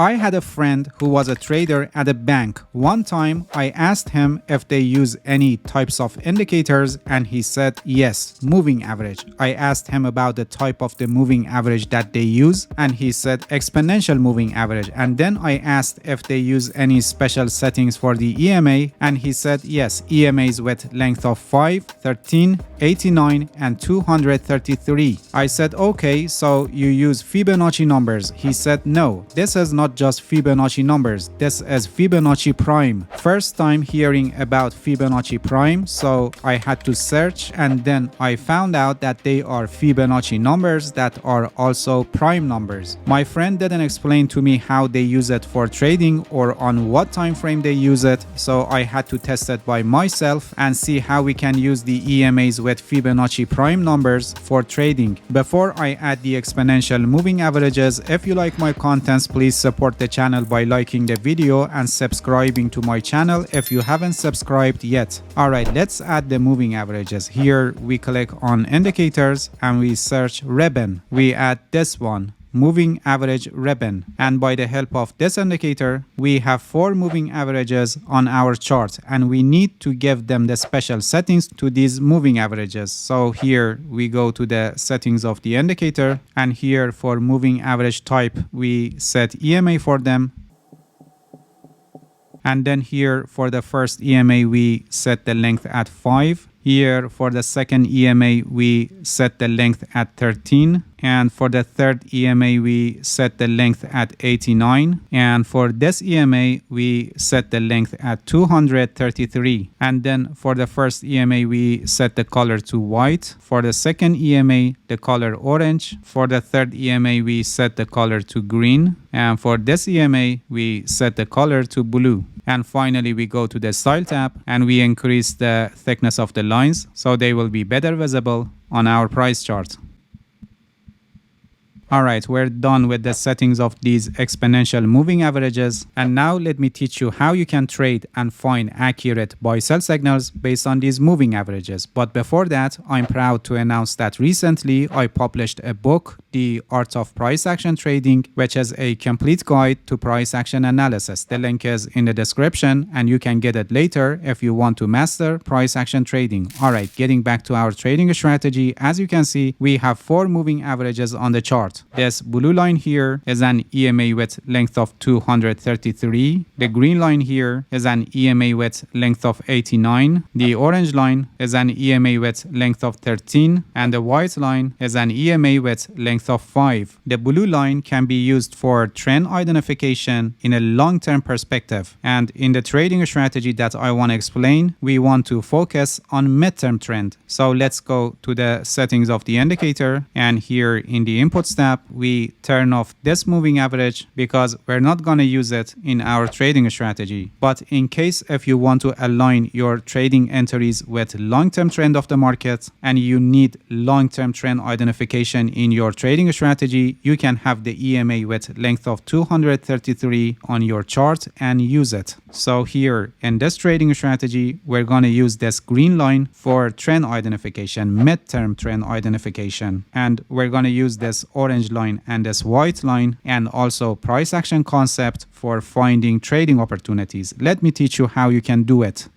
I had a friend who was a trader at a bank. One time I asked him if they use any types of indicators and he said yes, moving average. I asked him about the type of the moving average that they use and he said exponential moving average. And then I asked if they use any special settings for the EMA and he said yes, EMAs with length of 5, 13, 89 and 233. I said okay, so you use Fibonacci numbers. He said no, this is not just Fibonacci numbers, this is Fibonacci prime. First time hearing about Fibonacci prime, so I had to search and then I found out that they are Fibonacci numbers that are also prime numbers. My friend didn't explain to me how they use it for trading or on what time frame they use it, so I had to test it by myself and see how we can use the EMAs with Fibonacci prime numbers for trading. Before I add the exponential moving averages, if you like my contents, please support the channel by liking the video and subscribing to my channel if you haven't subscribed yet. Alright, let's add the moving averages. Here we click on indicators and we search ribbon. We add this one, moving average ribbon, and by the help of this indicator we have 4 moving averages on our chart and we need to give them the special settings to these moving averages. So here we go to the settings of the indicator and here for moving average type we set EMA for them, and then here for the first EMA we set the length at 5. Here for the second EMA we set the length at 13, and for the third EMA we set the length at 89, and for this EMA we set the length at 233, and then for the first EMA we set the color to white, for the second EMA the color orange, for the third EMA we set the color to green, and for this EMA we set the color to blue. And finally we go to the style tab and we increase the thickness of the lines so they will be better visible on our price chart. Alright, we're done with the settings of these exponential moving averages, and now let me teach you how you can trade and find accurate buy-sell signals based on these moving averages. But before that, I'm proud to announce that recently I published a book, The Art of Price Action Trading, which is a complete guide to price action analysis. The link is in the description and you can get it later if you want to master price action trading. Alright, getting back to our trading strategy, as you can see, we have 4 moving averages on the chart. This blue line here is an EMA with length of 233. The green line here is an EMA with length of 89. The orange line is an EMA with length of 13. And the white line is an EMA with length of 5. The blue line can be used for trend identification in a long-term perspective. And in the trading strategy that I want to explain, we want to focus on midterm trend. So let's go to the settings of the indicator, and here in the inputs tab we turn off this moving average because we're not going to use it in our trading strategy. But in case if you want to align your trading entries with long-term trend of the market and you need long-term trend identification in your trading strategy, you can have the EMA with length of 233 on your chart and use it. So here in this trading strategy, we're going to use this green line for trend identification, midterm trend identification, and we're going to use this orange line and this white line and also price action concept for finding trading opportunities. Let me teach you how you can do it.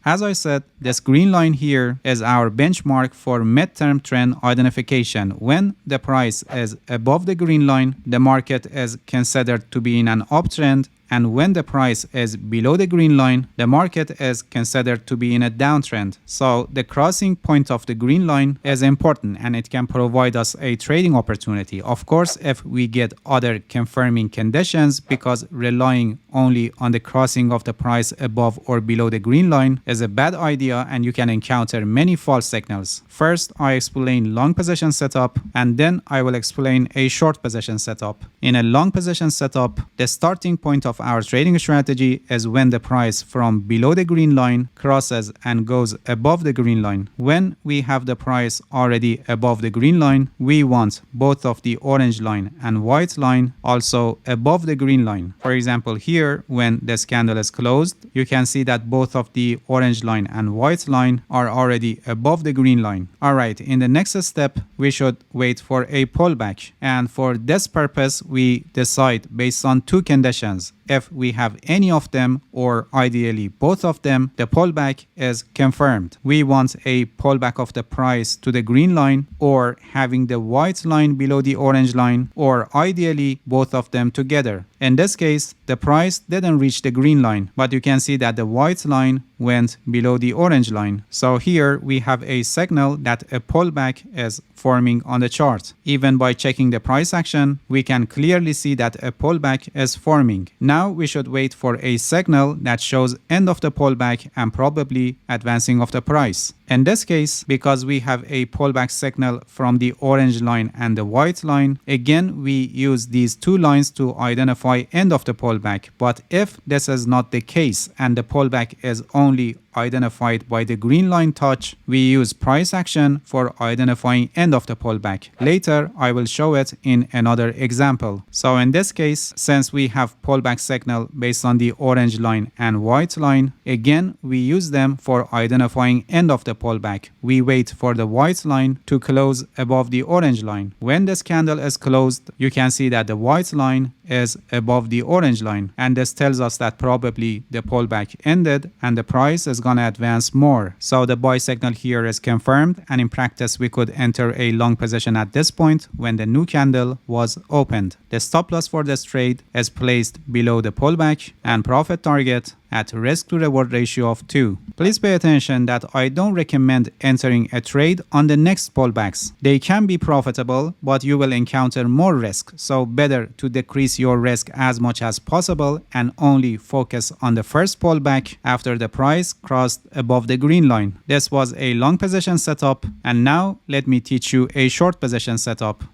As I said, this green line here is our benchmark for midterm trend identification. When the price is above the green line, the market is considered to be in an uptrend, and when the price is below the green line, the market is considered to be in a downtrend. So the crossing point of the green line is important and it can provide us a trading opportunity. Of course, if we get other confirming conditions, because relying only on the crossing of the price above or below the green line is a bad idea and you can encounter many false signals. First, I explain long position setup and then I will explain a short position setup. In a long position setup, the starting point of of our trading strategy is when the price from below the green line crosses and goes above the green line. When we have the price already above the green line, we want both of the orange line and white line also above the green line. For example, here when this candle is closed, you can see that both of the orange line and white line are already above the green line. Alright, in the next step, we should wait for a pullback, and for this purpose we decide based on two conditions. If we have any of them, or ideally both of them, the pullback is confirmed. We want a pullback of the price to the green line, or having the white line below the orange line, or ideally both of them together. In this case, the price didn't reach the green line, but you can see that the white line went below the orange line. So here we have a signal that a pullback is forming on the chart. Even by checking the price action, we can clearly see that a pullback is forming. Now we should wait for a signal that shows end of the pullback and probably advancing of the price. In this case, because we have a pullback signal from the orange line and the white line, again we use these two lines to identify end of the pullback. But if this is not the case and the pullback is only identified by the green line touch, we use price action for identifying end of the pullback. Later, I will show it in another example. So in this case, since we have pullback signal based on the orange line and white line, again, we use them for identifying end of the pullback. We wait for the white line to close above the orange line. When this candle is closed, you can see that the white line is above the orange line, and this tells us that probably the pullback ended and the price is gonna advance more. So the buy signal here is confirmed, and in practice we could enter a long position at this point when the new candle was opened. The stop loss for this trade is placed below the pullback and profit target at risk to reward ratio of 2. Please pay attention that I don't recommend entering a trade on the next pullbacks. They can be profitable, but you will encounter more risk. So better to decrease your risk as much as possible and only focus on the first pullback after the price crossed above the green line. This was a long position setup, and now let me teach you a short position setup.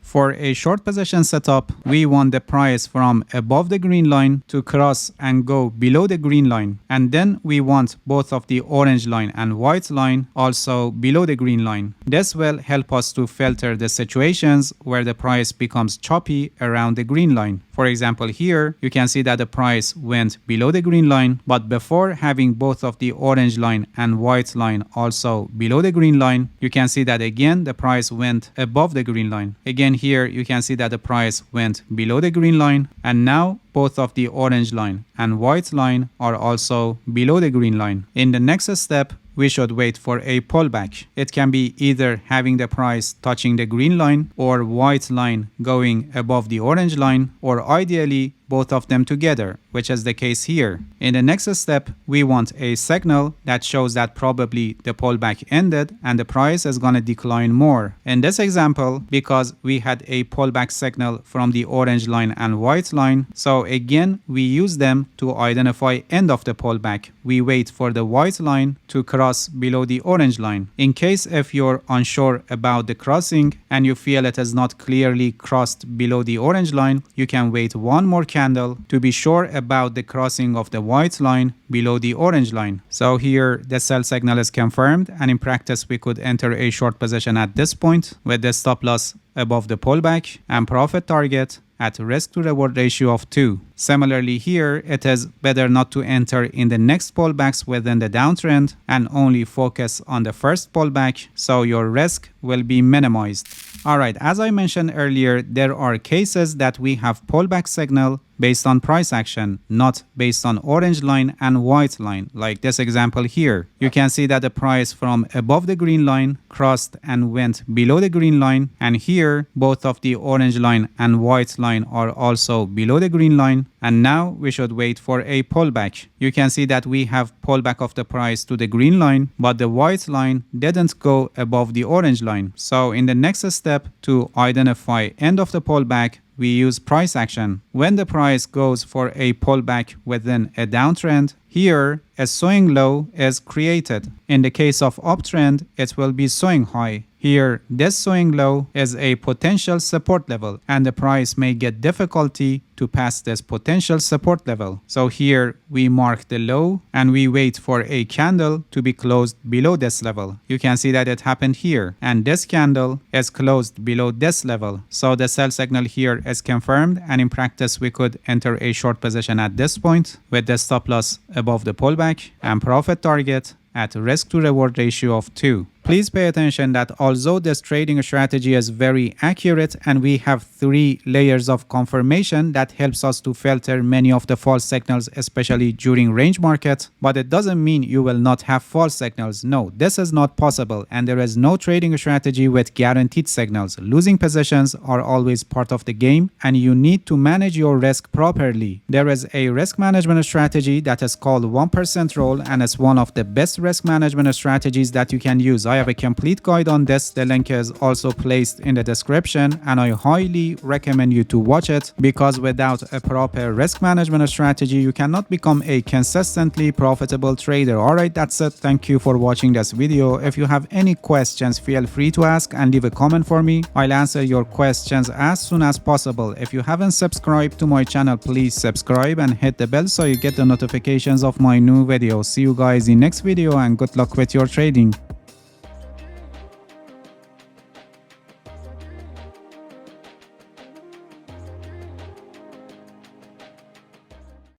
For a short position setup, we want the price from above the green line to cross and go below the green line. And then we want both of the orange line and white line also below the green line. This will help us to filter the situations where the price becomes choppy around the green line. For example, here you can see that the price went below the green line, but before having both of the orange line and white line also below the green line, you can see that again the price went above the green line. Again here you can see that the price went below the green line, and now both of the orange line and white line are also below the green line. In the next step, we should wait for a pullback. It can be either having the price touching the green line or white line going above the orange line, or ideally both of them together, which is the case here. In the next step, we want a signal that shows that probably the pullback ended and the price is going to decline more. In this example, because we had a pullback signal from the orange line and white line, so again we use them to identify end of the pullback. We wait for the white line to cross below the orange line. In case if you're unsure about the crossing and you feel it is not clearly crossed below the orange line, you can wait one more candle to be sure about the crossing of the white line below the orange line. So here the sell signal is confirmed, and in practice we could enter a short position at this point with the stop loss above the pullback and profit target at risk to reward ratio of 2. Similarly here, it is better not to enter in the next pullbacks within the downtrend and only focus on the first pullback, so your risk will be minimized. Alright, as I mentioned earlier, there are cases that we have pullback signal based on price action, not based on orange line and white line, like this example here. You can see that the price from above the green line crossed and went below the green line, and here both of the orange line and white line are also below the green line, and now we should wait for a pullback. You can see that we have pullback of the price to the green line, but the white line didn't go above the orange line. So in the next step, to identify end of the pullback, we use price action. When the price goes for a pullback within a downtrend, here a swing low is created. In the case of uptrend, it will be swing high. Here, this swing low is a potential support level, and the price may get difficulty to pass this potential support level. So here we mark the low and we wait for a candle to be closed below this level. You can see that it happened here, and this candle is closed below this level. So the sell signal here is confirmed, and in practice we could enter a short position at this point with the stop loss above the pullback and profit target at risk to reward ratio of 2. Please pay attention that although this trading strategy is very accurate and we have 3 layers of confirmation that helps us to filter many of the false signals, especially during range market, but it doesn't mean you will not have false signals. No, this is not possible, and there is no trading strategy with guaranteed signals. Losing positions are always part of the game, and you need to manage your risk properly. There is a risk management strategy that is called 1% rule, and it's one of the best risk management strategies that you can use. I have a complete guide on this. The link is also placed in the description, and I highly recommend you to watch it, because without a proper risk management strategy, you cannot become a consistently profitable trader. Alright, that's it. Thank you for watching this video. If you have any questions, feel free to ask and leave a comment for me. I'll answer your questions as soon as possible. If you haven't subscribed to my channel, please subscribe and hit the bell so you get the notifications of my new videos. See you guys in next video, and good luck with your trading.